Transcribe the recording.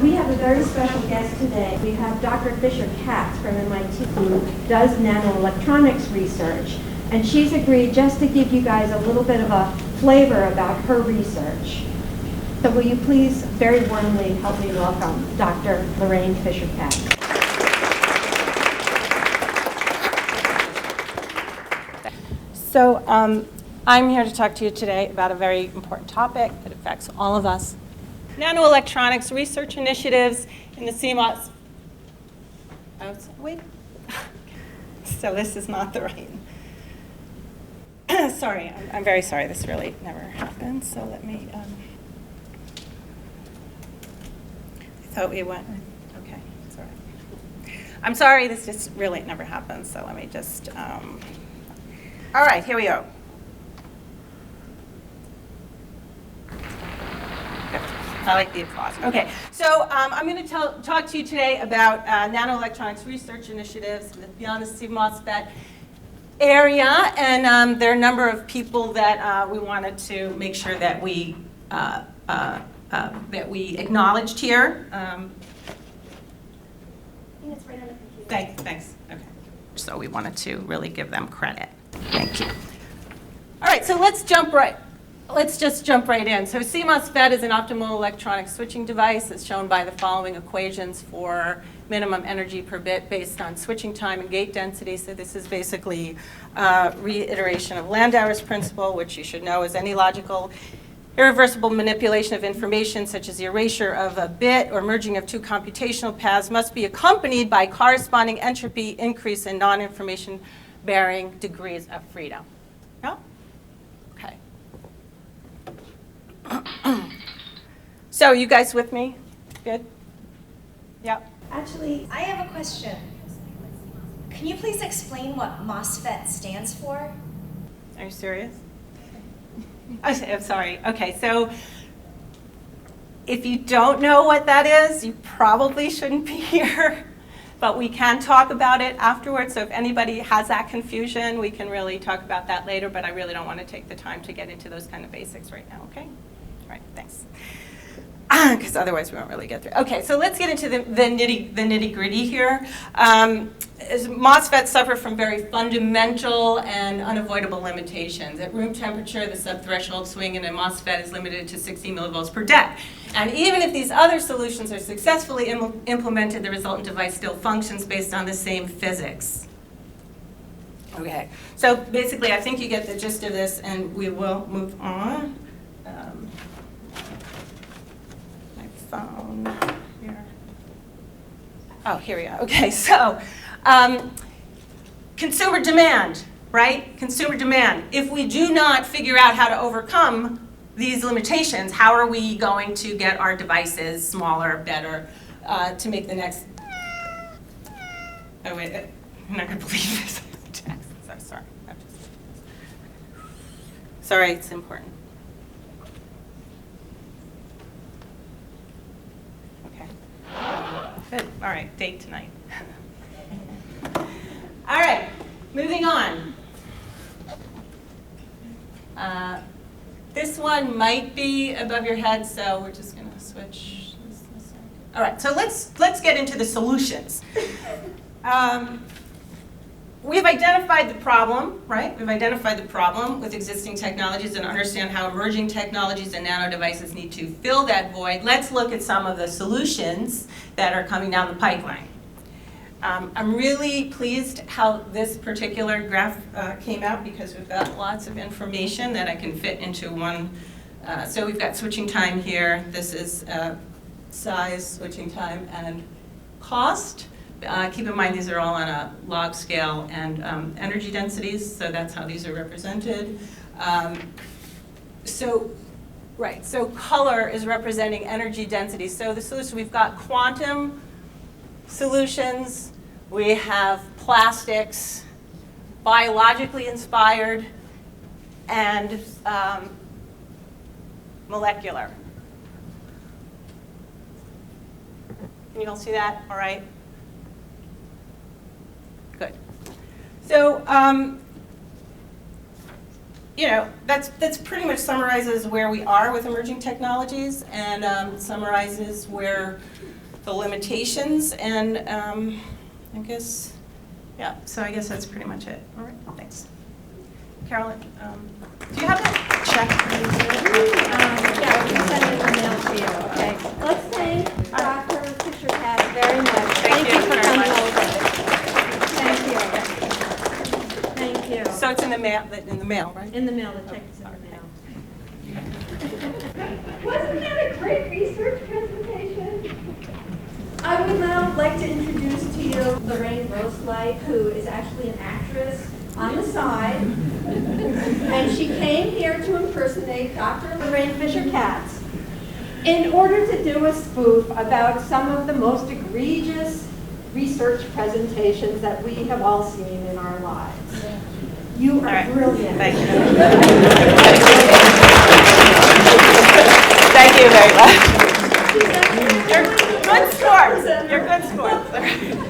We have a very special guest today. We have Dr. Fisher-Katz from MIT, who does nanoelectronics research. And she's agreed just to give you guys a little bit of a flavor about her research. So will you please very warmly help me welcome Dr. Lorraine Fisher-Katz. So I'm here to talk to you today about a very important topic that affects all of us. Nanoelectronics research initiatives in the CMOS. Oh, wait. So this is not the right. Sorry, I'm very sorry. This really never happened. So let me. I thought we went. Okay, sorry. I'm sorry. This just really never happened. So let me just. All right, here we go. I like the applause. Okay, so I'm going to talk to you today about nanoelectronics research initiatives beyond the CMOS area, and there are a number of people that we wanted to make sure that we acknowledged here. It's right on the computer. Thanks. Okay. So we wanted to really give them credit. Thank you. All right, so let's just jump right in. So CMOS FET is an optimal electronic switching device. It's shown by the following equations for minimum energy per bit based on switching time and gate density. So this is basically a reiteration of Landauer's principle, which you should know is any logical irreversible manipulation of information, such as the erasure of a bit or merging of two computational paths, must be accompanied by corresponding entropy increase in non-information bearing degrees of freedom. No? Okay. So you guys with me? Good? Yeah. Actually, I have a question. Can you please explain what MOSFET stands for? Are you serious? I'm sorry. Okay, so if you don't know what that is, you probably shouldn't be here. But we can talk about it afterwards. So if anybody has that confusion, we can really talk about that later. But I really don't want to take the time to get into those kind of basics right now, okay? All right, thanks. Because otherwise we won't really get through. Okay, so let's get into the nitty-gritty here. MOSFETs suffer from very fundamental and unavoidable limitations. At room temperature, the subthreshold swing in a MOSFET is limited to 60 millivolts per dec. And even if these other solutions are successfully implemented, the resultant device still functions based on the same physics. Okay, so basically I think you get the gist of this, and we will move on. Phone here. Oh, here we go. Okay, so consumer demand, right? Consumer demand. If we do not figure out how to overcome these limitations, how are we going to get our devices smaller, better, to make the next... Oh, wait, I'm not going to believe this. So sorry. Sorry, it's important. Good. All right, date tonight. All right, moving on. This one might be above your head, so we're just going to switch this. All right, so let's get into the solutions. We've identified the problem, right? We've identified the problem with existing technologies and understand how emerging technologies and nano devices need to fill that void. Let's look at some of the solutions that are coming down the pipeline. I'm really pleased how this particular graph came out because we've got lots of information that I can fit into one. So we've got switching time here. This is size, switching time, and cost. Keep in mind these are all on a log scale and energy densities, so that's how these are represented. So color is representing energy density. So the solution, we've got quantum solutions, we have plastics, biologically inspired, and molecular. Can you all see that? All right. Good. So that's pretty much summarizes where we are with emerging technologies and summarizes where the limitations and I guess, yeah, so I guess that's pretty much it. All right, thanks. Carolyn, do you have that check? Yeah, we can send it in the mail to you, okay? Let's thank Dr. Fisher-Katz very much. Thank you for very coming much. over. Thank you. Thank you. So it's in the mail, right? In the mail, the check is in the mail. Wasn't that a great research presentation? I would now like to introduce to you Lorraine Roselight, who is actually an actress on the side. And she came here to impersonate Dr. Lorraine Fisher-Katz in order to do a spoof about some of the most egregious research presentations that we have all seen in our lives. You are brilliant. Thank you. Thank you very much. You're good sport. You're good sport.